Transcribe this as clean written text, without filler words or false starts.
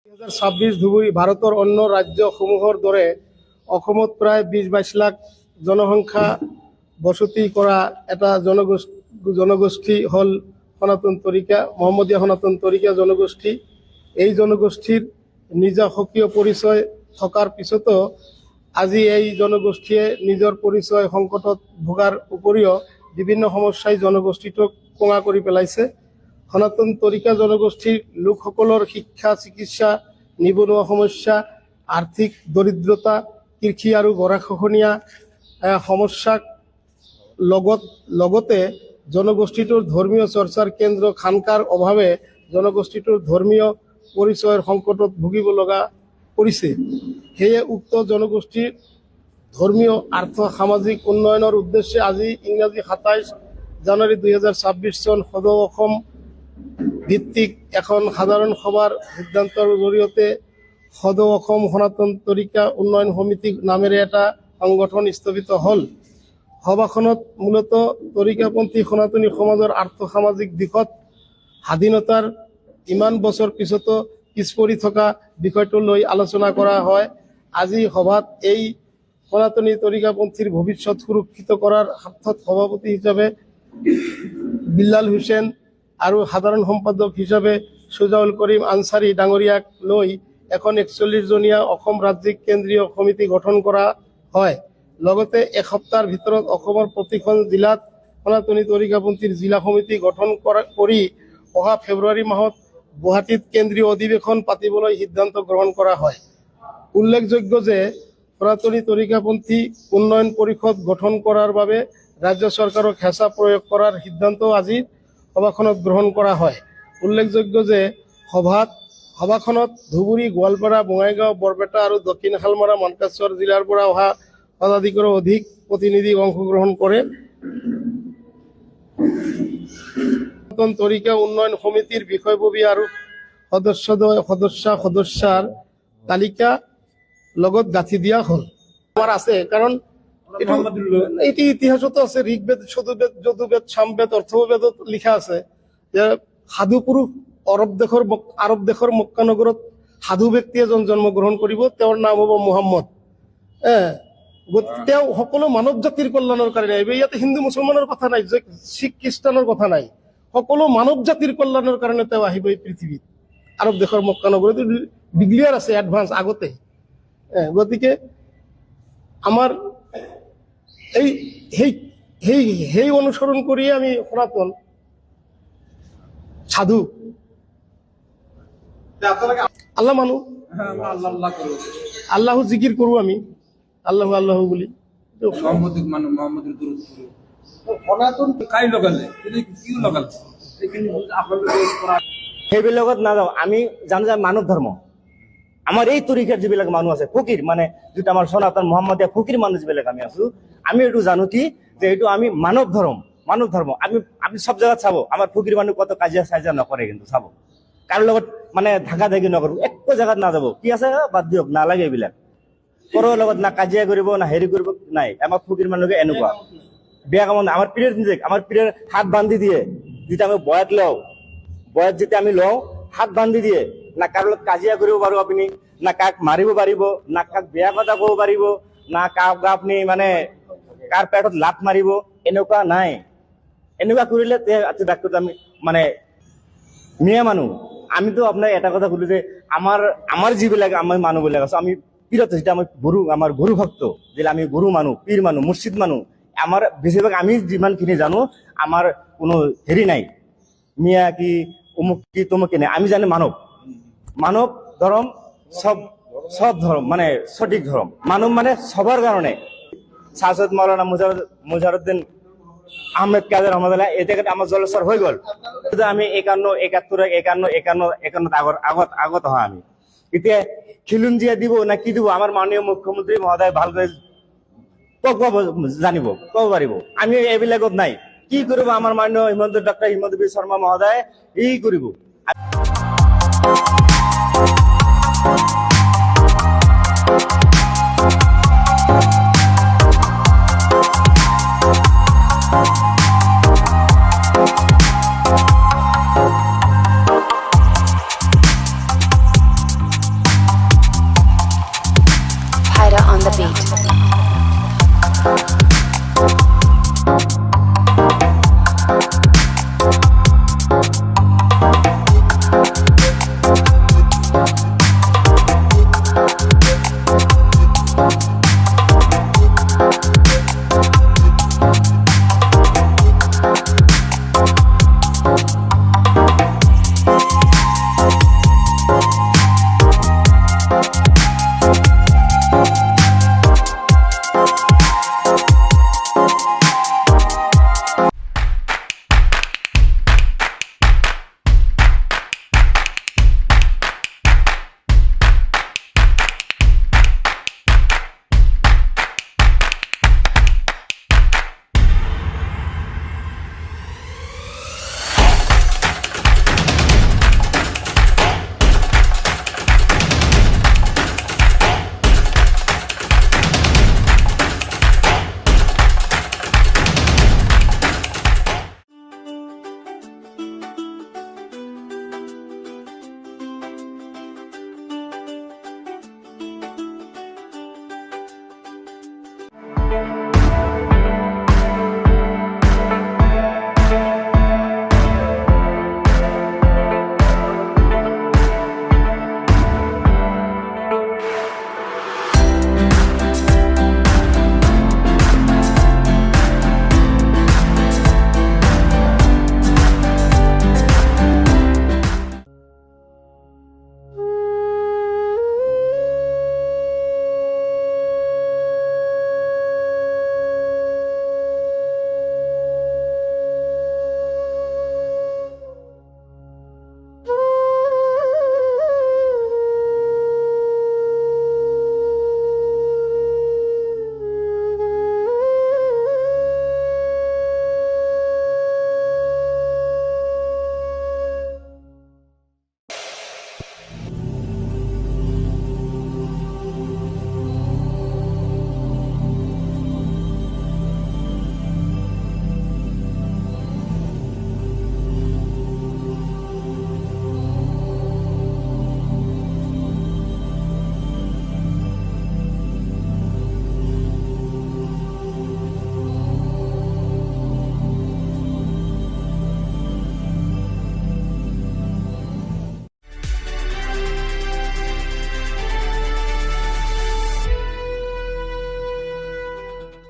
2026 ধুবুৰী ভাৰতৰ অন্য ৰাজ্যসমূহৰ দৰে অসমত প্ৰায় 20-22 লাখ জনসংখ্যা বসতি কৰা এটা জনগোষ্ঠী হ'ল সনাতন তৰিকা, মহম্মদীয়া সনাতন তৰিকা জনগোষ্ঠী। এই জনগোষ্ঠীৰ নিজা স্বকীয় পৰিচয় থকাৰ পিছতো আজি এই জনগোষ্ঠীয়ে নিজৰ পৰিচয় সংকটত ভোগাৰ উপৰিও বিভিন্ন সমস্যাই জনগোষ্ঠীটোক কোঙা কৰি পেলাইছে। সনাতন তৰিকা জনগোষ্ঠীৰ লোকসকলৰ শিক্ষা, চিকিৎসা, নিবনুৱা সমস্যা, আৰ্থিক দৰিদ্ৰতা, কৃষি আৰু গৰাখহনীয়া সমস্যাক লগতে জনগোষ্ঠীটোৰ ধৰ্মীয় চৰ্চাৰ কেন্দ্ৰ খানকাৰ অভাৱে জনগোষ্ঠীটোৰ ধৰ্মীয় পৰিচয়ৰ সংকটত ভুগিব লগা কৰিছে। সেয়ে উক্ত জনগোষ্ঠীৰ ধৰ্মীয় আৰ্থ সামাজিক উন্নয়নৰ উদ্দেশ্যে আজি ইংৰাজী 27 জানুৱাৰী 2026 চন সদৌ অসম ভিত্তিক এখন সাধাৰণ সভাৰ সিদ্ধান্তৰ জৰিয়তে সদৌ অসম সনাতন তৰিকা উন্নয়ন সমিতি নামেৰে এটা সংগঠন স্থাপিত হ'ল। সভাখনত মূলত তৰিকাপন্থী সনাতনী সমাজৰ আৰ্থ সামাজিক দিশত স্বাধীনতাৰ ইমান বছৰ পিছতো পিছ পৰি থকা বিষয়টো লৈ আলোচনা কৰা হয়। আজি সভাত এই সনাতনী তৰিকাপন্থীৰ ভৱিষ্যত সুৰক্ষিত কৰাৰ স্বাৰ্থত সভাপতি হিচাপে বিল্লাল হুছেইন আৰু সাধাৰণ সম্পাদক হিচাপে সুজাউল কৰিম আনচাৰী ডাঙৰীয়াক লৈ এখন 41জনীয়া অসম ৰাজ্যিক কেন্দ্ৰীয় সমিতি গঠন কৰা হয়। লগতে এসপ্তাহৰ ভিতৰত অসমৰ প্ৰতিখন জিলাত সনাতনী তৰিকাপন্থীৰ জিলা সমিতি গঠন কৰি অহা ফেব্ৰুৱাৰী মাহত গুৱাহাটীত কেন্দ্ৰীয় অধিৱেশন পাতিবলৈ সিদ্ধান্ত গ্ৰহণ কৰা হয়। উল্লেখযোগ্য যে সনাতনী তৰিকাপন্থী উন্নয়ন পৰিষদ গঠন কৰাৰ বাবে ৰাজ্য চৰকাৰক হেঁচা প্ৰয়োগ কৰাৰ সিদ্ধান্ত আজি সভাখনত গ্ৰহণ কৰা হয়। উল্লেখযোগ্য যে সভাখনত ধুবুৰী, গোৱালপাৰা, বঙাইগাঁও, বৰপেটা আৰু দক্ষিণ শালমৰা, মানকাছৰ জিলাৰ পৰা অহা শতাধিকৰো অধিক প্ৰতিনিধি অংশগ্ৰহণ কৰে। সনাতন তৰিকা উন্নয়ন সমিতিৰ বিষয়ববী আৰু সদস্যাৰ তালিকা লগত গাঁঠি দিয়া হ'ল। আমাৰ আছে, কাৰণ এটি ইতিহাসতো আছে, ঋগ্বেদ, যজুৰ্বেদ, সামবেদ, অৰ্থবেদত লিখা আছে যে সাধু পুৰুষ আৰব দেশৰ মক্কা নগৰত সাধু ব্যক্তি এজন জন্মগ্ৰহণ কৰিব, তেওঁৰ নাম হ'ব মুহাম্মদ। তেওঁ সকলো মানৱ জাতিৰ কল্যাণৰ কাৰণে আহিব। ইয়াতে হিন্দু মুছলমানৰ কথা নাই, শিখ খ্ৰীষ্টানৰ কথা নাই, সকলো মানৱ জাতিৰ কল্যাণৰ কাৰণে তেওঁ আহিব এই পৃথিৱীত। আৰব দেশৰ মক্কা নগৰত ডিক্লিয়াৰ আছে এডভান্স আগতে। গতিকে আমাৰ সেই অনুসৰণ কৰিয়ে আমি সনাতন সাধু আল্লাহ মানু, আল্লাহ জিকিৰ কৰো আমি, আল্লাহ আল্লাহ বুলি। সেইবিলাকত নাযাওঁ। আমি জানো যে মানৱ ধৰ্ম, আমাৰ এই তৰিকাৰ যিবিলাক মানুহ আছে, ফকীৰ মানে যিটো আমাৰ সনাতন মহম্মদীয়া ফকীৰ মানুহ যিবিলাক আমি আছো, আমি এইটো জানো কি যে এইটো আমি মানৱ ধৰ্ম। আমি সব জায়গাত চাব, আমাৰ ফকীৰ মানুহ কত কাজিয়া নকৰে, কিন্তু চাব কাৰো লগত মানে ধাকা ধাকি নকৰো, একো জায়গাত নাযাব। কি আছে বাদ দিয়ক, নালাগে এইবিলাক। কাৰো লগত না কাজিয়া কৰিব না হেৰি কৰিব নাই। আমাৰ ফকীৰ মানুহকে এনেকুৱা বেয়া কামত আমাৰ পীরের হাত বান্ধি দিয়ে, যেতিয়া আমি বয়াত যেতিয়া আমি লওঁ, হাত বান্ধি দিয়ে। না কাৰো লগত কাজিয়া কৰিব পাৰো আপুনি, না কাক মাৰিব পাৰিব, না কাক বেয়া কথা ক'ব পাৰিব, না কাক আপুনি মানে কাৰ পেটত লাত মাৰিব, এনেকুৱা নাই। এনেকুৱা কৰিলে আমি মানে মিয়া মানুহ। আমিতো আপোনাৰ এটা কথা কলো যে আমাৰ যিবিলাক আমাৰ মানুহবিলাক আছে, আমি পীৰত যেটা আমাৰ গুৰু ভক্ত, যেটা আমি গুৰু মানুহ, পীৰ মানুহ, মুৰ্শিদ মানুহ। আমাৰ বেছিভাগ আমি যিমানখিনি জানো, আমাৰ কোনো হেৰি নাই, মিয়া কি অমুক কি তমুক কি নাই। আমি জানো মানৱ ধৰ্ম, সব ধর্ম মানে সঠিক ধর্ম। মানব মানে সবার কারণে শাসদ মৌলানা মুজারুদ্দিন আহমেদ কাদের রহমতুল্লাহ এ থেকে আমার জলস্বর হয়ে গেল। আমি 51 আগত হয়। আমি এতিয়া খিলুঞ্জিয়া দিব না কি দিব, আমার মাননীয় মুখ্যমন্ত্রী মহোদয় ভালকৈ জানিব, কব পাৰিব। আমি এইবিলাকত নাই। কি কৰিব আমাৰ মাননীয় ডক্টৰ হিমন্ত বিশ্ব শৰ্মা মহোদয় এই কৰিব। the beat.